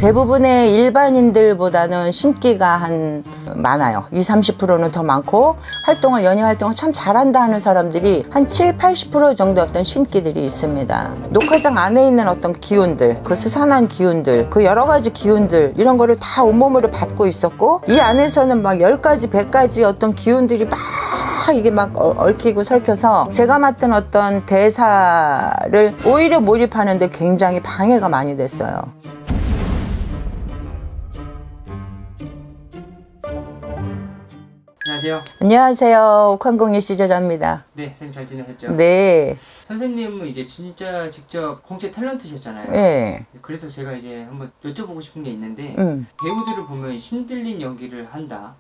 대부분의 일반인들보다는 신기가 많아요. 20-30%는 더 많고 연예 활동을 참 잘한다 하는 사람들이 한 70-80% 정도 어떤 신기들이 있습니다. 녹화장 안에 있는 어떤 기운들, 그 스산한 기운들, 그 여러 가지 기운들, 이런 거를 다 온몸으로 받고 있었고, 이 안에서는 막 10가지, 100가지 어떤 기운들이 막 이게 막 얽히고 설켜서 제가 맡은 어떤 대사를 오히려 몰입하는데 굉장히 방해가 많이 됐어요. 안녕하세요. 안녕하세요. 옥황공예 시저자입니다. 네, 선생님 잘 지내셨죠? 네. 선생님은 이제 진짜 직접 공채 탤런트셨잖아요. 네. 그래서 제가 이제 한번 여쭤보고 싶은 게 있는데, 배우들을 보면 신들린 연기를 한다.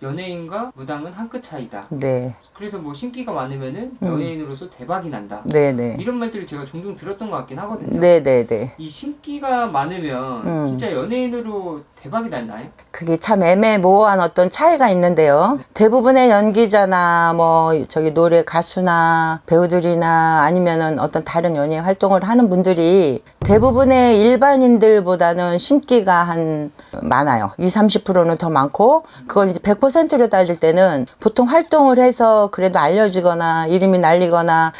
연예인과 무당은 한 끗 차이다. 네. 그래서 뭐 신기가 많으면은 연예인으로서 대박이 난다. 네네. 이런 말들을 제가 종종 들었던 것 같긴 하거든요. 네네네. 이 신기가 많으면 진짜 연예인으로 대박이 났나요? 그게 참 애매모호한 어떤 차이가 있는데요. 대부분의 연기자나 뭐 저기 노래 가수나 배우들이나 아니면은 어떤 다른 연예 활동을 하는 분들이 대부분의 일반인들보다는 신기가 많아요. 20-30%는 더 많고, 그걸 이제 100%로 따질 때는 보통 활동을 해서 그래도 알려지거나 이름이 날리거나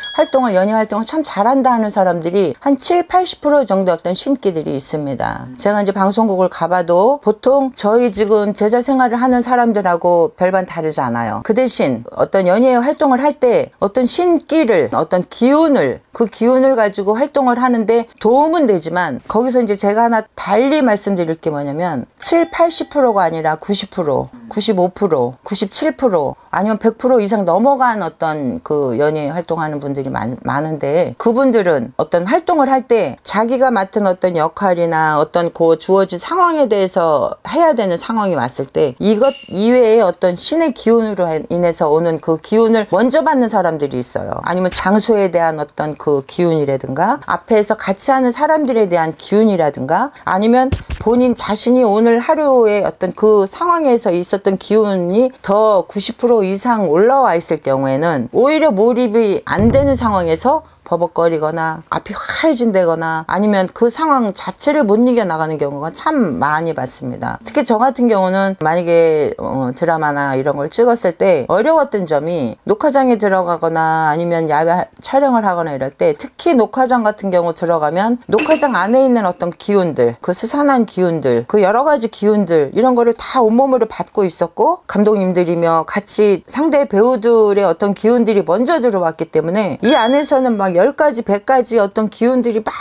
연예 활동을 참 잘한다 하는 사람들이 한 70-80% 정도 어떤 신기들이 있습니다. 제가 이제 방송국을 가봐도 보통 저희 지금 제자 생활을 하는 사람들하고 별반 다르지 않아요. 그 대신 어떤 연예 활동을 할 때 어떤 신기를, 어떤 기운을, 그 기운을 가지고 활동을 하는데 도움은 되지만, 거기서 이제 제가 하나 달리 말씀드릴 게 뭐냐면 70-80%가 아니라 90%, 95%, 97% 아니면 100% 이상 넘어간 어떤 그 연예 활동하는 분들이 많은데, 그분들은 어떤 활동을 할 때 자기가 맡은 어떤 역할이나 어떤 그 주어진 상황에 대해서 해야 되는 상황이 왔을 때 이것 이외에 어떤 신의 기운으로 인해서 오는 그 기운을 먼저 받는 사람들이 있어요. 아니면 장소에 대한 어떤 그 기운이라든가 앞에서 같이 하는 사람들에 대한 기운이라든가 아니면 본인 자신이 오늘 하루에 어떤 그 상황에서 있었던 기운이 더 90% 이상 올라와 있을 경우에는 오히려 몰입이 안 되는 상황에서 버벅거리거나 앞이 하얘진다거나 아니면 그 상황 자체를 못 이겨나가는 경우가 참 많이 봤습니다. 특히 저 같은 경우는 만약에 드라마나 이런 걸 찍었을 때 어려웠던 점이, 녹화장에 들어가거나 아니면 야외 촬영을 하거나 이럴 때, 특히 녹화장 같은 경우 들어가면 녹화장 안에 있는 어떤 기운들, 그 스산한 기운들, 그 여러 가지 기운들, 이런 거를 다 온몸으로 받고 있었고, 감독님들이며 같이 상대 배우들의 어떤 기운들이 먼저 들어왔기 때문에 이 안에서는 막 10가지, 100가지 어떤 기운들이 막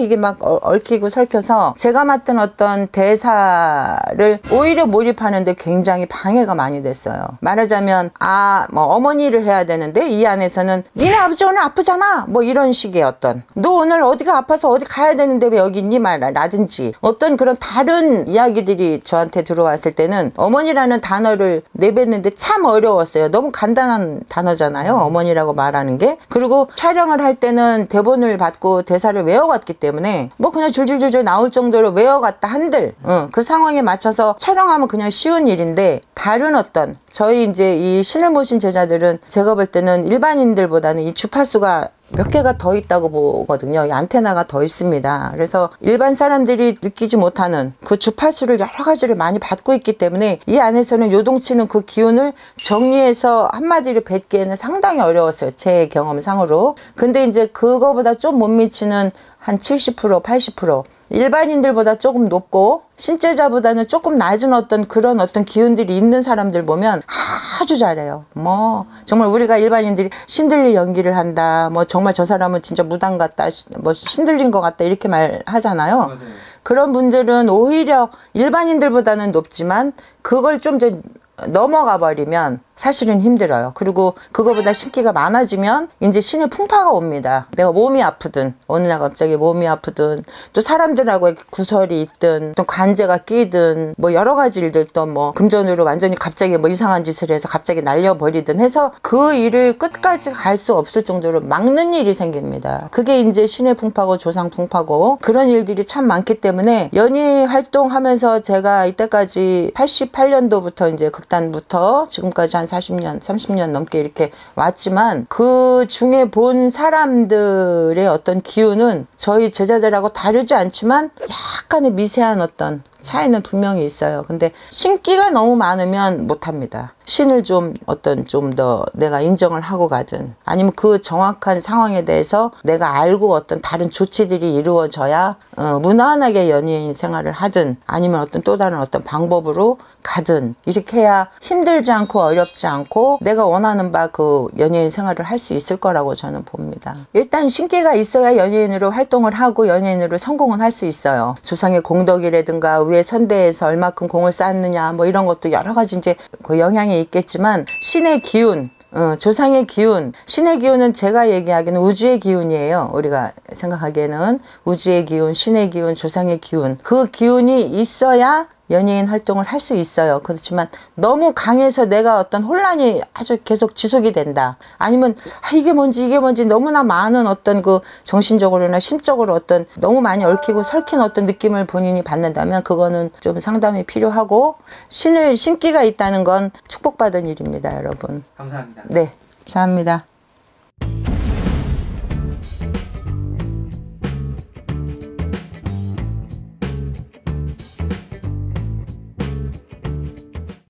이게 막 얽히고 설켜서 제가 맡은 어떤 대사를 오히려 몰입하는데 굉장히 방해가 많이 됐어요. 말하자면 뭐 어머니를 해야 되는데 이 안에서는 니네 아버지 오늘 아프잖아 뭐 이런 식의 어떤, 너 오늘 어디가 아파서 어디 가야 되는데 왜 여기 있니 라든지 어떤 그런 다른 이야기들이 저한테 들어왔을 때는 어머니라는 단어를 내뱉는데 참 어려웠어요. 너무 간단한 단어잖아요, 어머니라고 말하는 게. 그리고 촬영을 할 때는 대본을 받고 대사를 외워갔기 때문에 뭐 그냥 줄줄줄줄 나올 정도로 외워갔다 한들 그 상황에 맞춰서 촬영하면 그냥 쉬운 일인데, 다른 어떤 저희 이제 이 신을 모신 제자들은 제가 볼 때는 일반인들보다는 이 주파수가 몇 개가 더 있다고 보거든요. 이 안테나가 더 있습니다. 그래서 일반 사람들이 느끼지 못하는 그 주파수를 여러 가지를 많이 받고 있기 때문에 이 안에서는 요동치는 그 기운을 정리해서 한마디로 뱉기에는 상당히 어려웠어요, 제 경험상으로. 근데 이제 그거보다 좀 못 미치는 한 70%, 80% 일반인들보다 조금 높고 신제자보다는 조금 낮은 어떤 그런 어떤 기운들이 있는 사람들 보면 아주 잘해요. 뭐 정말 우리가 일반인들이 신들린 연기를 한다, 뭐 정말 저 사람은 진짜 무당 같다, 뭐 신들린 것 같다 이렇게 말하잖아요. 맞아요. 그런 분들은 오히려 일반인들보다는 높지만 그걸 좀 넘어가 버리면 사실은 힘들어요. 그리고 그거보다 신기가 많아지면 이제 신의 풍파가 옵니다. 내가 몸이 아프든 어느 날 갑자기 몸이 아프든 또 사람들하고 구설이 있든 또 관제가 끼든 뭐 여러 가지 일들, 또 뭐 금전으로 완전히 갑자기 뭐 이상한 짓을 해서 갑자기 날려버리든 해서 그 일을 끝까지 갈 수 없을 정도로 막는 일이 생깁니다. 그게 이제 신의 풍파고 조상 풍파고 그런 일들이 참 많기 때문에 연예 활동하면서 제가 이때까지 88년도부터 이제 극단부터 지금까지 한 40년, 30년 넘게 이렇게 왔지만 그 중에 본 사람들의 어떤 기운은 저희 제자들하고 다르지 않지만 약간의 미세한 어떤 차이는 분명히 있어요. 근데 신기가 너무 많으면 못합니다. 신을 좀 더 내가 인정을 하고 가든 아니면 그 정확한 상황에 대해서 내가 알고 어떤 다른 조치들이 이루어져야 무난하게 연예인 생활을 하든 아니면 어떤 또 다른 어떤 방법으로 가든 이렇게 해야 힘들지 않고 어렵지 않고 내가 원하는 바 그 연예인 생활을 할 수 있을 거라고 저는 봅니다. 일단 신기가 있어야 연예인으로 활동을 하고 연예인으로 성공은 할 수 있어요. 주상의 공덕이라든가 위에 선대에서 얼마큼 공을 쌓느냐 뭐 이런 것도 여러 가지 이제 그 영향이 있겠지만 신의 기운 조상의 기운, 신의 기운은 제가 얘기하기에는 우주의 기운이에요. 우리가 생각하기에는 우주의 기운, 신의 기운, 조상의 기운 그 기운이 있어야 연예인 활동을 할 수 있어요. 그렇지만 너무 강해서 내가 어떤 혼란이 아주 계속 지속이 된다. 아니면 이게 뭔지 너무나 많은 어떤 그 정신적으로나 심적으로 어떤 너무 많이 얽히고 설킨 어떤 느낌을 본인이 받는다면 그거는 좀 상담이 필요하고 신기가 있다는 건 축복받은 일입니다, 여러분. 감사합니다. 네, 감사합니다.